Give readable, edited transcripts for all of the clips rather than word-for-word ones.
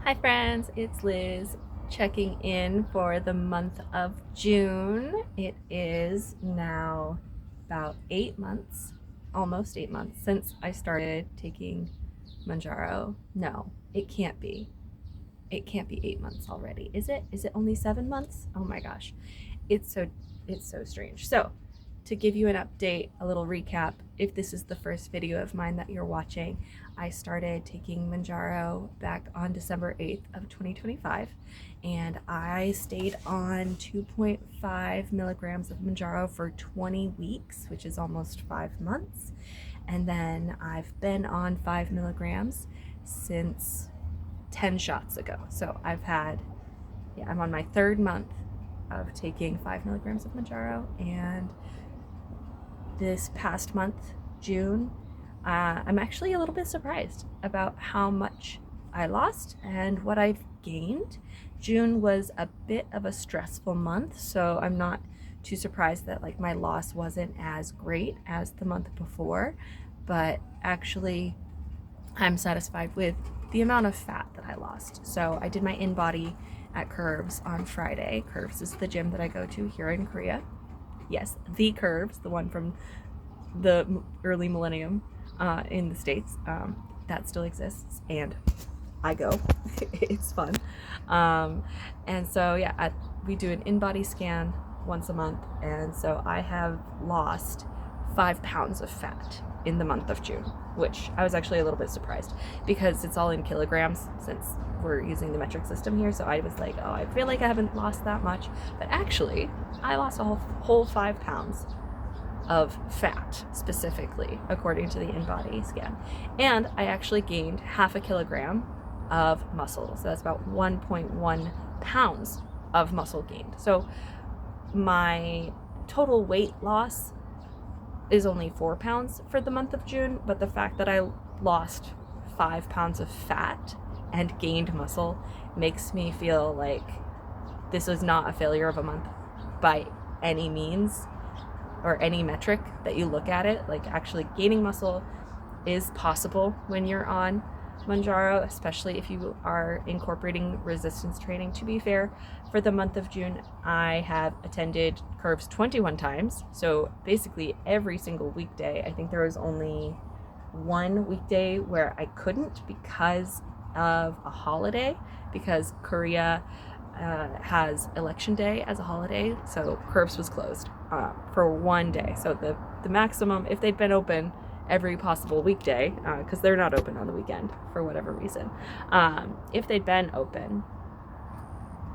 Hi friends, it's Liz checking in for the month of June. It is now about 8 months, almost 8 months since I started taking Mounjaro. No, it can't be. It can't be 8 months already. Is it? Is it only 7 months? Oh my gosh. It's so it's so strange. So to give you an update, a little recap, if this is the first video of mine that you're watching, I started taking Mounjaro back on December 8th of 2025, and I stayed on 2.5 milligrams of Mounjaro for 20 weeks, which is almost 5 months. And then I've been on 5 milligrams since 10 shots ago. So I'm on my third month of taking 5 milligrams of Mounjaro, and this past month, June, I'm actually a little bit surprised about how much I lost and what I've gained. June was a bit of a stressful month, so I'm not too surprised that like my loss wasn't as great as the month before, but actually I'm satisfied with the amount of fat that I lost. So I did my in-body at Curves on Friday. Curves is the gym that I go to here in Korea. Yes, the Curves, the one from the early millennium in the States. That still exists, and I go. It's fun. And so, yeah, we do an in-body scan once a month, and so I have lost 5 pounds of fat in the month of June, which I was actually a little bit surprised because it's all in kilograms since we're using the metric system here. So I was like, oh, I feel like I haven't lost that much, but actually I lost a whole 5 pounds of fat, specifically according to the in-body scan, and I actually gained half a kilogram of muscle. So that's about 1.1 pounds of muscle gained. So my total weight loss is only 4 pounds for the month of June, but the fact that I lost 5 pounds of fat and gained muscle makes me feel like this was not a failure of a month by any means or any metric that you look at it. Like, actually gaining muscle is possible when you're on Mounjaro, especially if you are incorporating resistance training. To be fair, for the month of June, I have attended Curves 21 times. So basically every single weekday. I think there was only one weekday where I couldn't because of a holiday, because Korea has election day as a holiday, so Curves was closed for one day. So the maximum, if they'd been open every possible weekday, because they're not open on the weekend for whatever reason, if they'd been open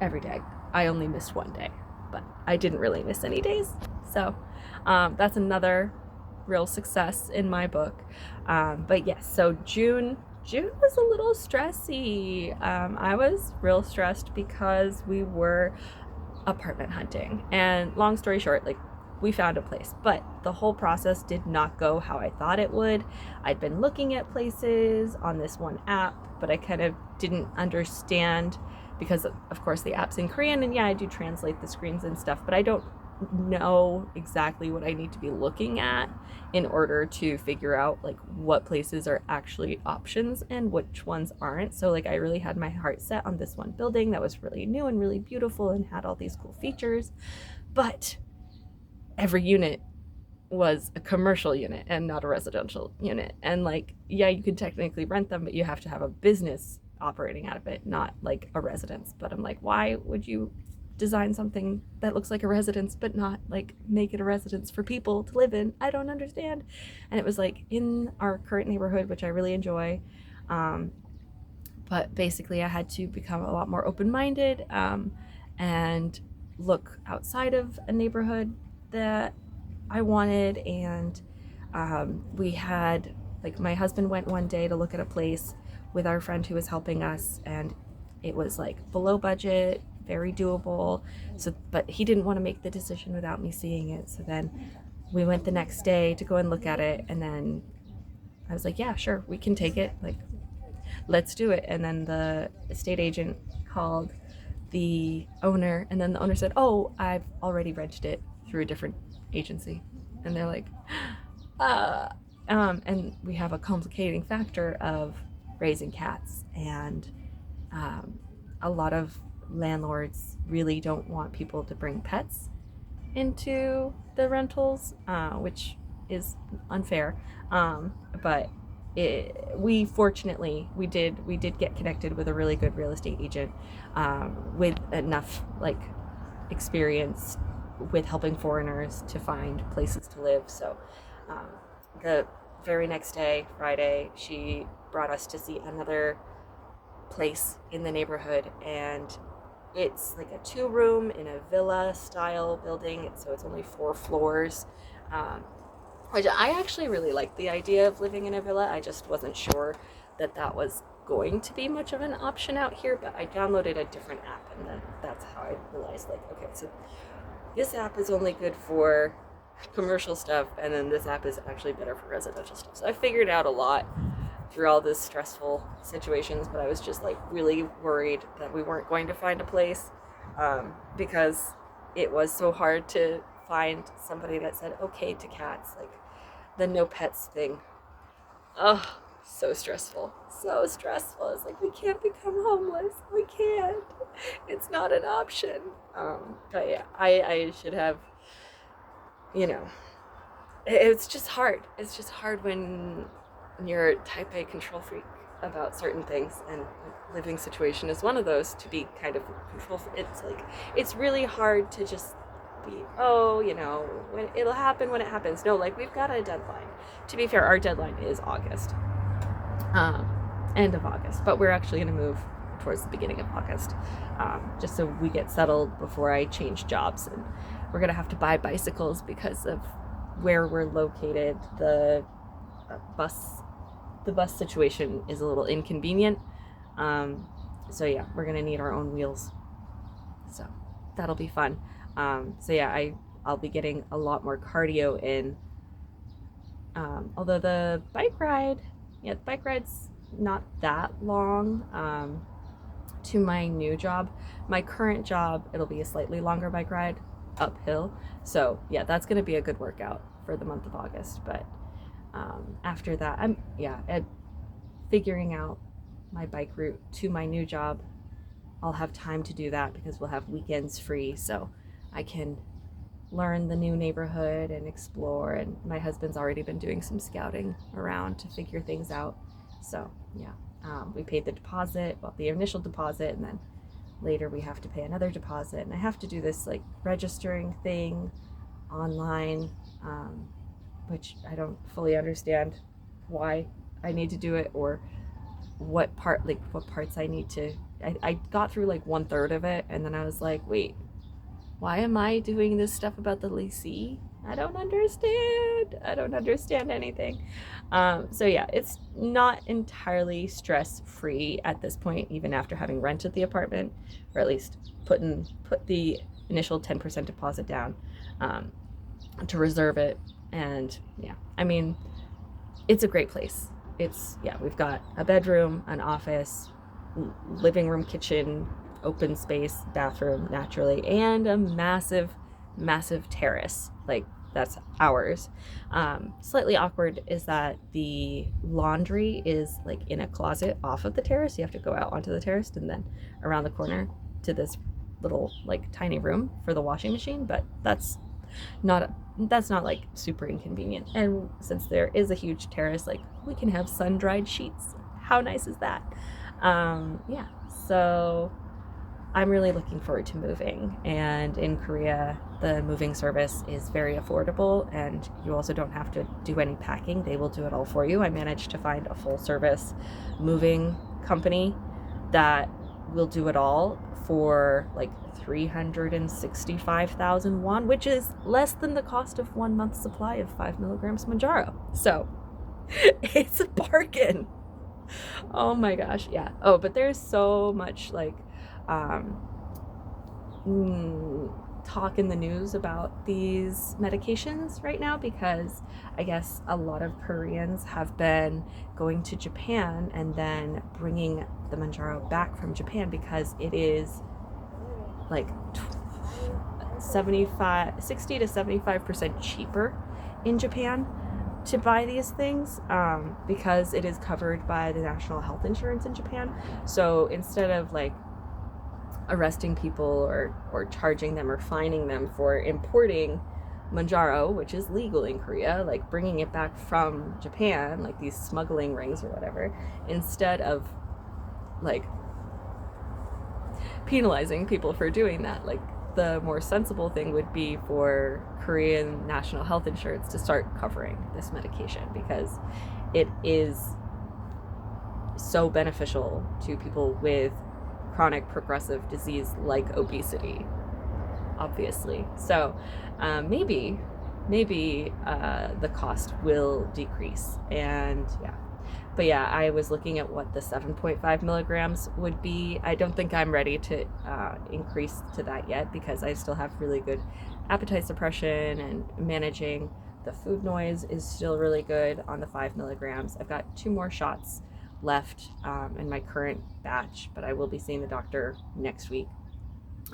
every day, I only missed one day, but I didn't really miss any days. So that's another real success in my book. But yes, so June was a little stressy. I was real stressed because we were apartment hunting, and long story short, like, we found a place, but the whole process did not go how I thought it would. I'd been looking at places on this one app, but I kind of didn't understand because of course the app's in Korean, and yeah, I do translate the screens and stuff, but I don't know exactly what I need to be looking at in order to figure out like what places are actually options and which ones aren't. So like, I really had my heart set on this one building that was really new and really beautiful and had all these cool features, but every unit was a commercial unit and not a residential unit. And like, yeah, you could technically rent them, but you have to have a business operating out of it, not like a residence. But I'm like, why would you design something that looks like a residence but not like make it a residence for people to live in? I don't understand. And it was like in our current neighborhood, which I really enjoy, but basically I had to become a lot more open-minded, and look outside of a neighborhood that I wanted. And we had, like, my husband went one day to look at a place with our friend who was helping us, and it was like below budget, very doable. So, but he didn't want to make the decision without me seeing it. So then we went the next day to go and look at it, and then I was like, yeah, sure, we can take it. Like, let's do it. And then the estate agent called the owner, and then the owner said, oh, I've already rented it through a different agency. And they're like, uh, and we have a complicating factor of raising cats, and A lot of landlords really don't want people to bring pets into the rentals, which is unfair. But we fortunately we did get connected with a really good real estate agent, with enough like experience with helping foreigners to find places to live. So um, the very next day, Friday, she brought us to see another place in the neighborhood, and it's like a 2 room in a villa style building, so it's only 4 floors. um, which I actually really liked the idea of living in a villa. I just wasn't sure that that was going to be much of an option out here, but I downloaded a different app, and then that's how I realized, like, okay, so this app is only good for commercial stuff, and then this app is actually better for residential stuff. So I figured out a lot through all this stressful situations, but I was just like really worried that we weren't going to find a place, because it was so hard to find somebody that said okay to cats, like the no pets thing. Oh, so stressful, so stressful. It's like, we can't become homeless, we can't, it's not an option. But yeah, I should have, you know, it's just hard. It's just hard when you're type A control freak about certain things, and living situation is one of those, to be kind of control. It's like, it's really hard to just be, oh, you know, when it'll happen when it happens. No, like, we've got a deadline. To be fair, our deadline is August, end of August, but we're actually going to move towards the beginning of August, just so we get settled before I change jobs. And we're going to have to buy bicycles because of where we're located. The bus situation is a little inconvenient. So yeah, we're gonna need our own wheels. So that'll be fun. So yeah, I'll be getting a lot more cardio in. Although the bike ride's not that long. To my new job, my current job, it'll be a slightly longer bike ride uphill. So yeah, that's gonna be a good workout for the month of August. But after that, I'm figuring out my bike route to my new job. I'll have time to do that because we'll have weekends free, so I can learn the new neighborhood and explore. And my husband's already been doing some scouting around to figure things out. So yeah, we paid the deposit, well, the initial deposit, and then later we have to pay another deposit, and I have to do this like registering thing online, which I don't fully understand why I need to do it, or what parts I need to. I got through like 1/3 of it, and then I was like, wait, why am I doing this stuff about the leasee? I don't understand anything. So yeah, it's not entirely stress-free at this point, even after having rented the apartment, or at least put the initial 10% deposit down, to reserve it. And yeah, I mean, it's a great place. We've got a bedroom, an office, living room, kitchen, open space, bathroom naturally, and a massive terrace. Like, that's ours. Slightly awkward is that the laundry is like in a closet off of the terrace. You have to go out onto the terrace and then around the corner to this little like tiny room for the washing machine, but that's not like super inconvenient. And since there is a huge terrace, like, we can have sun-dried sheets. How nice is that? Yeah, so I'm really looking forward to moving. And in Korea, the moving service is very affordable, and you also don't have to do any packing. They will do it all for you. I managed to find a full service moving company that will do it all for like 365,000 won, which is less than the cost of 1 month's supply of 5 milligrams Mounjaro. So it's a bargain. Oh my gosh, yeah. Oh, but there's so much like talk in the news about these medications right now, because I guess a lot of Koreans have been going to Japan and then bringing the Mounjaro back from Japan, because it is like 60 to 75% cheaper in Japan to buy these things because it is covered by the national health insurance in Japan. So instead of like arresting people or charging them or fining them for importing Mounjaro, which is legal in Korea, like bringing it back from Japan, like these smuggling rings or whatever, instead of like penalizing people for doing that, like the more sensible thing would be for Korean national health insurance to start covering this medication because it is so beneficial to people with chronic progressive disease like obesity, obviously. So maybe the cost will decrease. And yeah, but yeah, I was looking at what the 7.5 milligrams would be. I don't think I'm ready to increase to that yet because I still have really good appetite suppression, and managing the food noise is still really good on the 5 milligrams. I've got 2 more shots left in my current batch, but I will be seeing the doctor next week.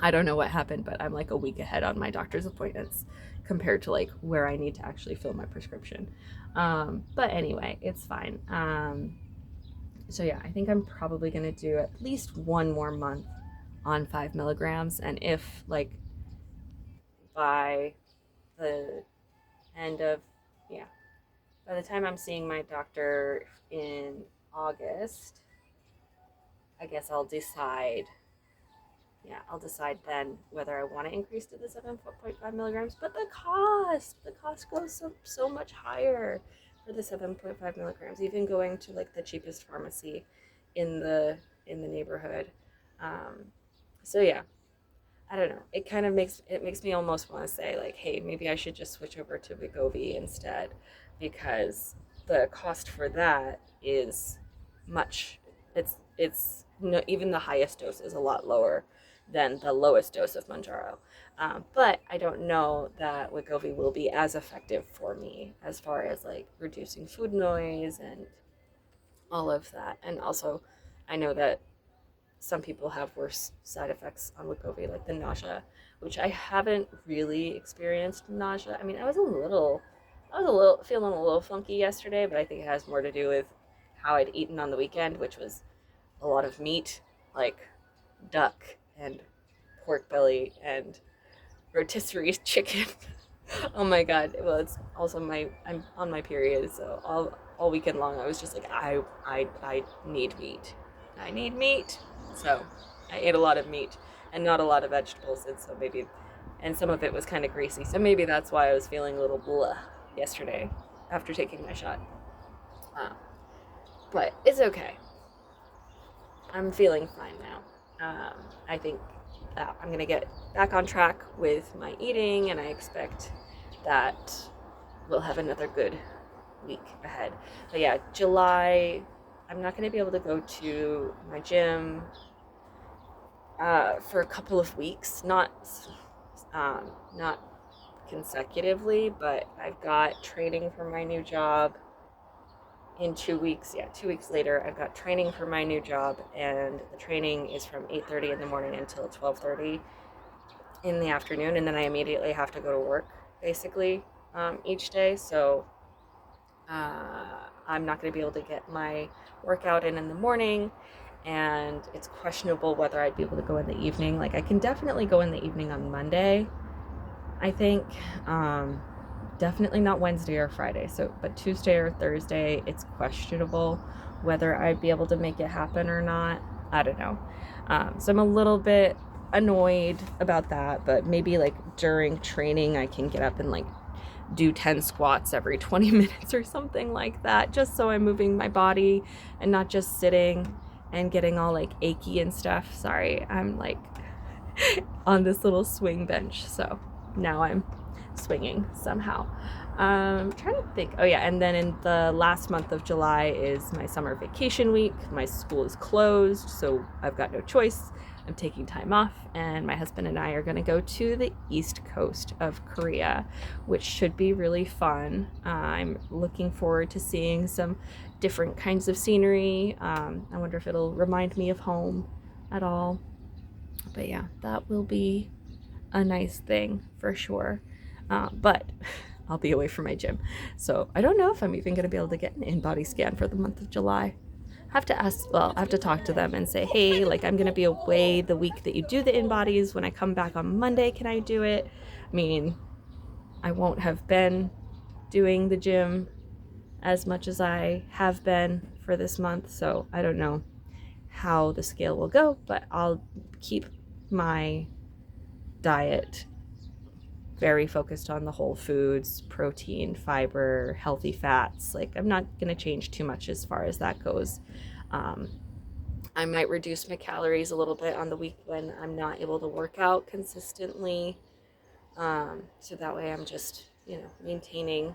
I don't know what happened, but I'm like a week ahead on my doctor's appointments compared to like where I need to actually fill my prescription. But anyway, it's fine. So yeah, I think I'm probably gonna do at least 1 more month on 5 milligrams, and if like by the end of, yeah, by the time I'm seeing my doctor in August, I guess I'll decide. Yeah, I'll decide then whether I want to increase to the 7.5 milligrams. But the cost goes so much higher for the 7.5 milligrams. Even going to like the cheapest pharmacy in the neighborhood. So yeah, I don't know. It kind of makes me almost want to say like, hey, maybe I should just switch over to Wegovy instead, because the cost for that is much. It's no, even the highest dose is a lot lower than the lowest dose of Mounjaro. But I don't know that Wegovy will be as effective for me as far as like reducing food noise and all of that. And also, I know that some people have worse side effects on Wegovy, like the nausea, which I haven't really experienced nausea. I mean, I was a little feeling a little funky yesterday, but I think it has more to do with how I'd eaten on the weekend, which was a lot of meat, like duck and pork belly and rotisserie chicken. Oh my god. Well, it's also I'm on my period, so all weekend long I was just like I need meat. I need meat. So I ate a lot of meat and not a lot of vegetables, and so maybe, and some of it was kind of greasy, so maybe that's why I was feeling a little blah yesterday after taking my shot. But it's okay. I'm feeling fine now. I think I'm gonna get back on track with my eating, and I expect that we'll have another good week ahead. But yeah, July, I'm not gonna be able to go to my gym for a couple of weeks, not consecutively, but I've got training for my new job in 2 weeks. Yeah, 2 weeks later, I've got training for my new job, and the training is from 8:30 in the morning until 12:30 in the afternoon, and then I immediately have to go to work, basically, each day. So I'm not going to be able to get my workout in the morning, and it's questionable whether I'd be able to go in the evening. Like, I can definitely go in the evening on Monday, I think. Definitely not Wednesday or Friday. So, but Tuesday or Thursday, it's questionable whether I'd be able to make it happen or not. I don't know. So I'm a little bit annoyed about that, but maybe like during training, I can get up and like do 10 squats every 20 minutes or something like that, just so I'm moving my body and not just sitting and getting all like achy and stuff. Sorry, I'm like on this little swing bench, so now I'm swinging somehow. I'm trying to think. Oh yeah, and then in the last month of July is my summer vacation week. My school is closed, so I've got no choice. I'm taking time off, and my husband and I are going to go to the east coast of Korea, which should be really fun. I'm looking forward to seeing some different kinds of scenery. I wonder if it'll remind me of home at all. But yeah, that will be a nice thing for sure. But I'll be away from my gym. So I don't know if I'm even going to be able to get an in-body scan for the month of July. I have to ask, well, I have to talk to them and say, hey, like I'm going to be away the week that you do the in-bodies. When I come back on Monday, can I do it? I mean, I won't have been doing the gym as much as I have been for this month, so I don't know how the scale will go, but I'll keep my diet very focused on the whole foods, protein, fiber, healthy fats. Like I'm not going to change too much as far as that goes. I might reduce my calories a little bit on the week when I'm not able to work out consistently. So that way I'm just, maintaining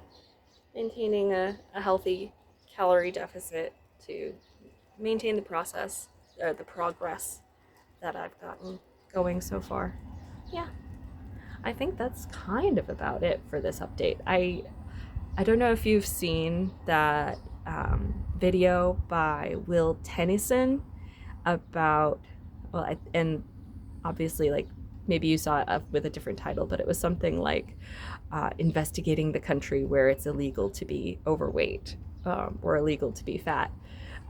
a healthy calorie deficit to maintain the process or the progress that I've gotten going so far. Yeah, I think that's kind of about it for this update. I don't know if you've seen that video by Will Tennyson about, well, and obviously, like, maybe you saw it with a different title, but it was something like investigating the country where it's illegal to be overweight or illegal to be fat.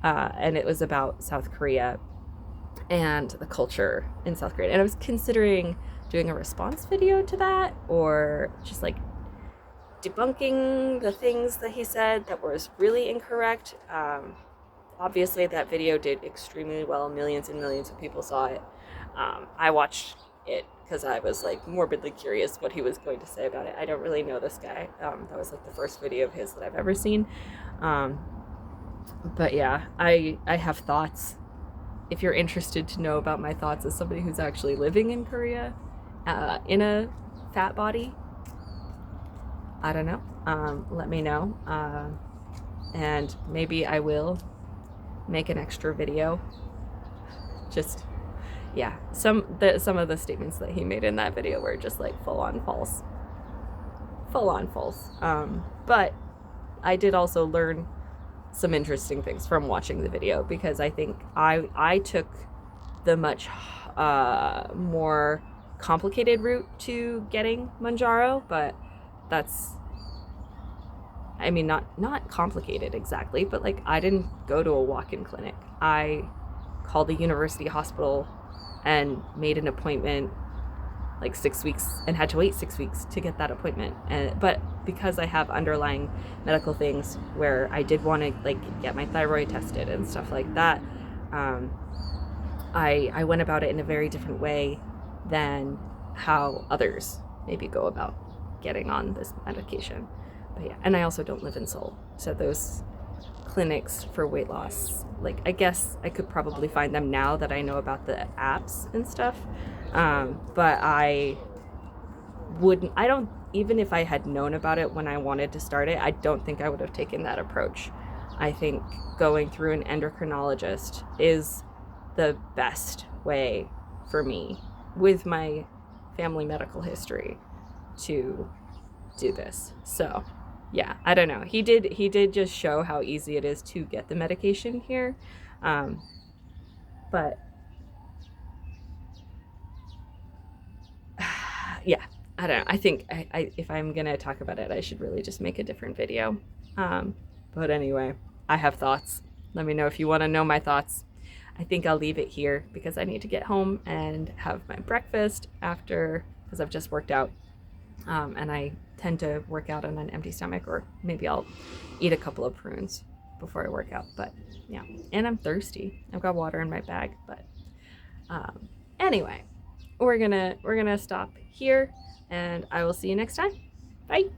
And it was about South Korea and the culture in South Korea. And I was considering doing a response video to that, or just like debunking the things that he said that was really incorrect. Obviously, that video did extremely well. Millions and millions of people saw it. I watched it because I was like morbidly curious what he was going to say about it. I don't really know this guy. That was like the first video of his that I've ever seen. But yeah, I have thoughts. If you're interested to know about my thoughts as somebody who's actually living in Korea, in a fat body, I don't know. Let me know. And maybe I will make an extra video. Just, yeah. Some of the statements that he made in that video were just like full on false. But I did also learn some interesting things from watching the video, because I think I took the much more complicated route to getting Mounjaro, but that's, I mean, not complicated exactly, but like I didn't go to a walk-in clinic. I called the university hospital and made an appointment like 6 weeks and had to wait 6 weeks to get that appointment. But because I have underlying medical things where I did want to like get my thyroid tested and stuff like that, I went about it in a very different way than how others maybe go about getting on this medication. But yeah, and I also don't live in Seoul, so those clinics for weight loss, like I guess I could probably find them now that I know about the apps and stuff, but I don't, even if I had known about it when I wanted to start it, I don't think I would have taken that approach. I think going through an endocrinologist is the best way for me, with my family medical history, to do this. So yeah, I don't know. He did just show how easy it is to get the medication here. But yeah, I don't know. I think I if I'm gonna talk about it, I should really just make a different video. But anyway, I have thoughts. Let me know if you want to know my thoughts. I think I'll leave it here because I need to get home and have my breakfast after, because I've just worked out. And I tend to work out on an empty stomach, or maybe I'll eat a couple of prunes before I work out. But yeah, and I'm thirsty. I've got water in my bag. But anyway, we're gonna stop here, and I will see you next time. Bye.